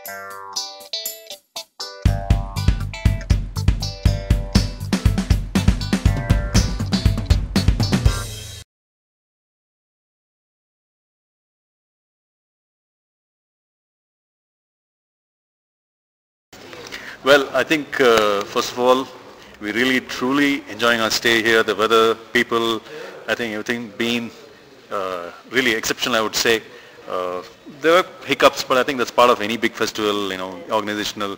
Well, I think first of all, we really truly enjoying our stay here, the weather, people, I think everything been really exceptional, I would say. There were hiccups, but I think that's part of any big festival, you know, organizational.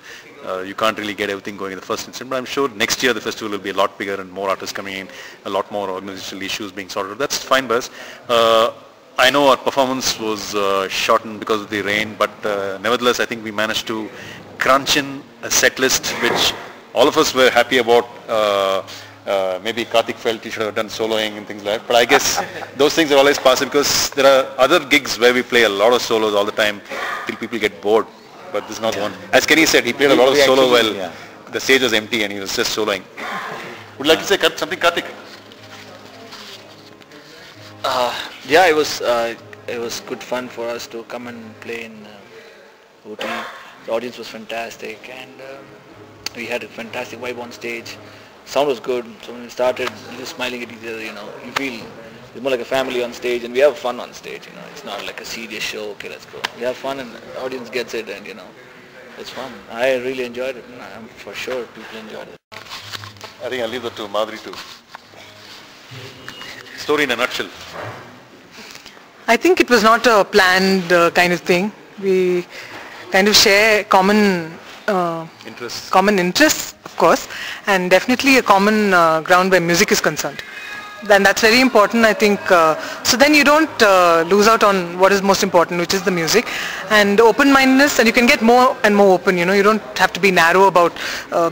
You can't really get everything going in the first instant, but I'm sure next year the festival will be a lot bigger and more artists coming in, a lot more organizational issues being sorted. That's fine by us. I know our performance was shortened because of the rain, but nevertheless I think we managed to crunch in a set list which all of us were happy about. Maybe Karthik felt he should have done soloing and things like that, but I guess those things are always possible because there are other gigs where we play a lot of solos all the time till people get bored, but this is not one. As Kenny said, he played a lot of solo while the stage was empty and he was just soloing. Would you like to say something, Karthik? Yeah, it was good fun for us to come and play in Ooty. The audience was fantastic, and we had a fantastic vibe on stage. Sound was good, so when we started just smiling at each other, you know, you feel it's more like a family on stage, and we have fun on stage, you know. It's not like a serious show, okay, let's go. We have fun and the audience gets it, and you know, it's fun. I really enjoyed it, and I'm for sure people enjoyed it. I think I'll leave that to Madhuri too. Story in a nutshell. I think it was not a planned kind of thing. We kind of share common interests, of course, and definitely a common ground where music is concerned. Then that's very important, I think. So then you don't lose out on what is most important, which is the music and open-mindedness, and you can get more and more open. You know, you don't have to be narrow about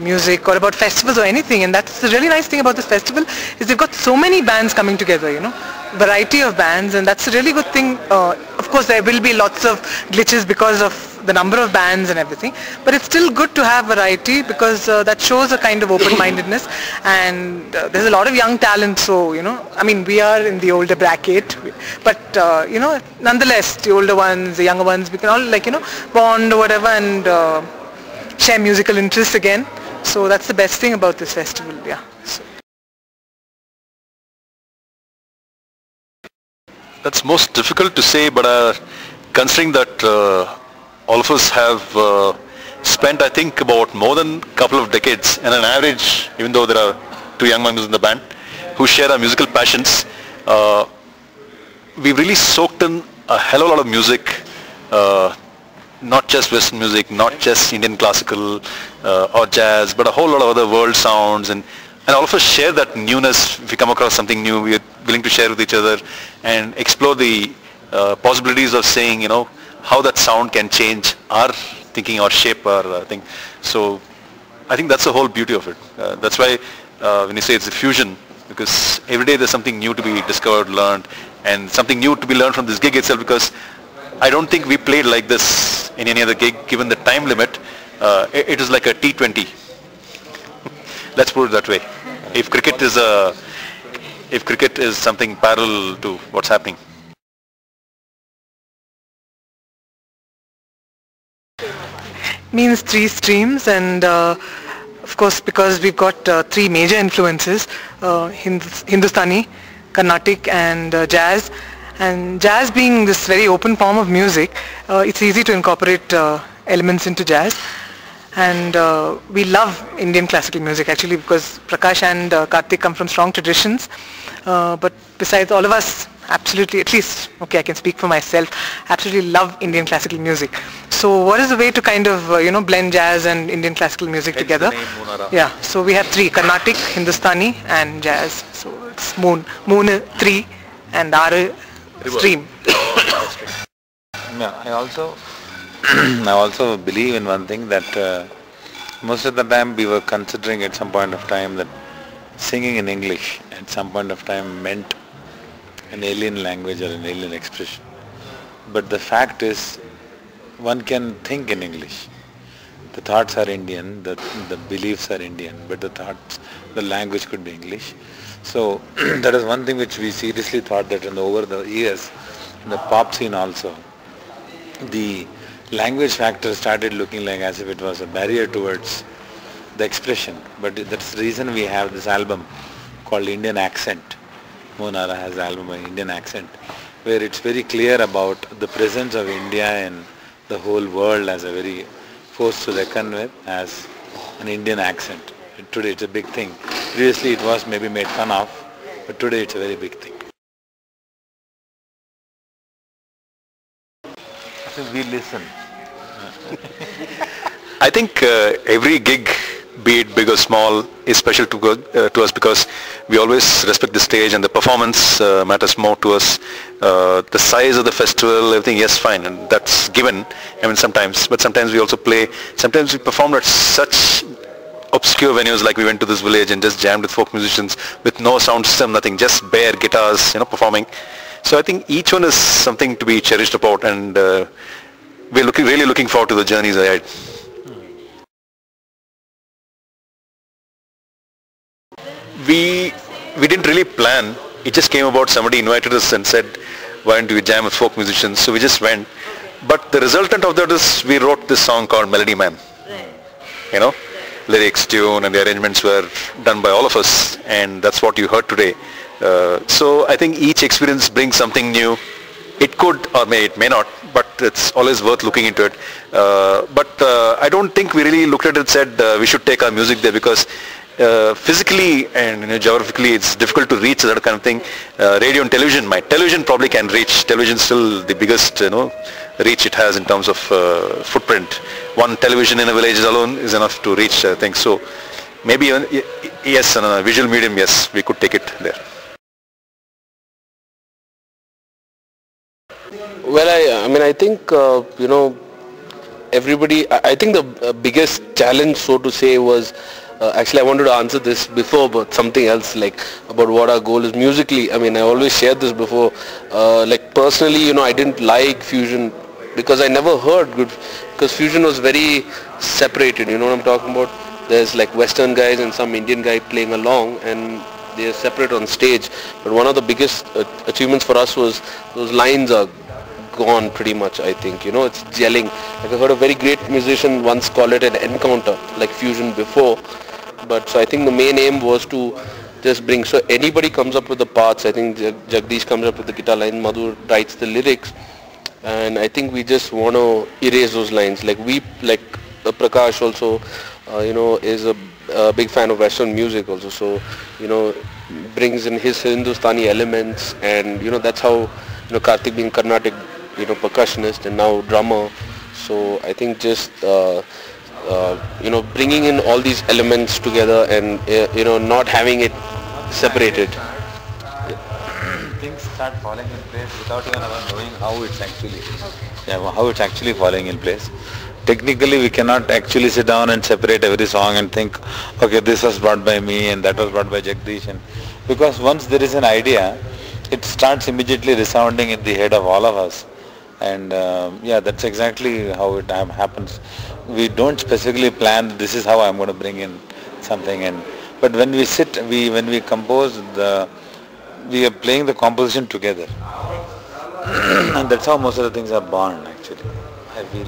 music or about festivals or anything. And that's the really nice thing about this festival is they've got so many bands coming together. You know, variety of bands, and that's a really good thing. Of course, there will be lots of glitches because of the number of bands and everything, but it's still good to have variety because that shows a kind of open-mindedness, and there's a lot of young talent. So you know, I mean, we are in the older bracket, but you know, nonetheless, the older ones, the younger ones, we can all, like, you know, bond or whatever and share musical interests again. So that's the best thing about this festival. Yeah. So. That's most difficult to say, but considering that all of us have spent, I think, about more than a couple of decades, and an average, even though there are two young members in the band who share our musical passions, we've really soaked in a hell of a lot of music, not just Western music, not just Indian classical or jazz, but a whole lot of other world sounds, and all of us share that newness. If we come across something new, we're willing to share with each other and explore the possibilities of saying, you know, how that sound can change our thinking or shape our thing. So I think that's the whole beauty of it. That's why when you say it's a fusion, because every day there's something new to be discovered, learned, and something new to be learned from this gig itself, because I don't think we played like this in any other gig, given the time limit. It is like a T20. Let's put it that way. If cricket is something parallel to what's happening. Means three streams, and of course, because we've got three major influences, Hindustani, Carnatic and jazz, and jazz being this very open form of music, it's easy to incorporate elements into jazz. And we love Indian classical music actually, because Prakash and Karthik come from strong traditions, but besides, all of us absolutely, at least, okay, I can speak for myself, absolutely love Indian classical music. So what is the way to kind of, you know, blend jazz and Indian classical music together? Moon Arra. Yeah, so we have three, Carnatic, Hindustani and jazz. So it's Moon 3 and Arra stream. Yeah, I also believe in one thing, that most of the time we were considering at some point of time that singing in English at some point of time meant an alien language or an alien expression. But the fact is, one can think in English. The thoughts are Indian, the beliefs are Indian, but the language could be English. So that is one thing which we seriously thought, that over the years, in the pop scene also, the language factor started looking like as if it was a barrier towards the expression. But that's the reason we have this album called Indian Accent. Moon Arra has an album by Indian Accent, where it's very clear about the presence of India in the whole world as a very force to reckon with, as an Indian accent. Today it's a big thing. Previously it was maybe made fun of, but today it's a very big thing. So we listen. I think every gig, be it big or small, is special to us because we always respect the stage and the performance matters more to us. The size of the festival, everything, yes, fine, and that's given. I mean, sometimes, but sometimes we also play. Sometimes we perform at such obscure venues, like we went to this village and just jammed with folk musicians with no sound system, nothing, just bare guitars, performing. So I think each one is something to be cherished about, and we're really looking forward to the journeys ahead. We didn't really plan. It just came about. Somebody invited us and said, why don't we jam with folk musicians? So we just went. But the resultant of that is we wrote this song called Melody Man. Lyrics, tune, and the arrangements were done by all of us, and that's what you heard today. So I think each experience brings something new. It could or it may not, but it's always worth looking into it. But I don't think we really looked at it and said we should take our music there, because physically and geographically it's difficult to reach that kind of thing. Radio and television might. Television probably can reach. Television is still the biggest reach it has in terms of footprint. One television in a village alone is enough to reach things. So maybe yes, on a visual medium, yes, we could take it there. Well, I think everybody. I think the biggest challenge, so to say, was actually I wanted to answer this before, but something else, like about what our goal is musically. I always shared this before. Like personally, I didn't like fusion because I never heard good, because fusion was very separated. You know what I'm talking about? There's like Western guys and some Indian guy playing along, and they're separate on stage. But one of the biggest achievements for us was those lines are gone pretty much. I think it's gelling. Like I heard a very great musician once call it an encounter, like fusion before. But so I think the main aim was to just bring, so anybody comes up with the parts. I think Jagdish comes up with the guitar line, Madhu writes the lyrics, and I think we just want to erase those lines. Like Prakash also is a big fan of Western music also, so brings in his Hindustani elements, and that's how Karthik being Carnatic percussionist and now drummer. So I think just bringing in all these elements together and not having it separated. Things start falling in place without even knowing how it's actually falling in place. Technically we cannot actually sit down and separate every song and think, okay, this was brought by me and that was brought by Jagdish, and because once there is an idea, it starts immediately resounding in the head of all of us. And that's exactly how it happens. We don't specifically plan, this is how I'm going to bring in something in. But when we sit, when we compose, we are playing the composition together. And that's how most of the things are born, actually. I feel.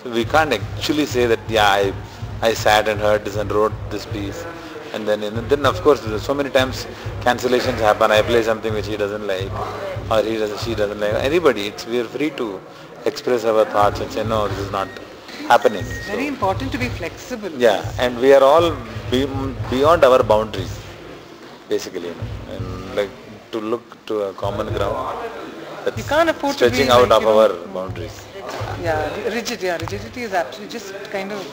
So we can't actually say that, I sat and heard this and wrote this piece. And then of course so many times cancellations happen. I play something which he doesn't like, or she doesn't like. Anybody, we are free to express our thoughts and say, no, this is not happening. It's very important to be flexible. Yeah, and we are all beyond our boundaries, basically, and like to look to a common ground. That's you can't afford stretching to be out like, of our boundaries. Yeah, rigidity is absolutely just kind of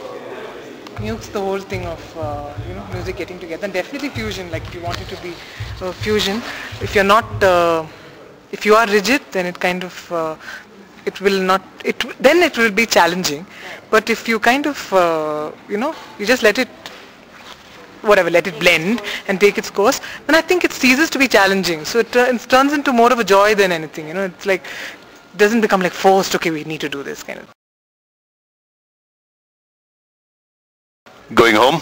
mutes the whole thing of music getting together. And definitely fusion, like if you want it to be fusion, if you're not if you are rigid, then it kind of it will be challenging. But if you kind of you just let it blend and take its course, then I think it ceases to be challenging. So it turns into more of a joy than anything. It's like, it doesn't become like forced, okay, we need to do this kind of. Going home?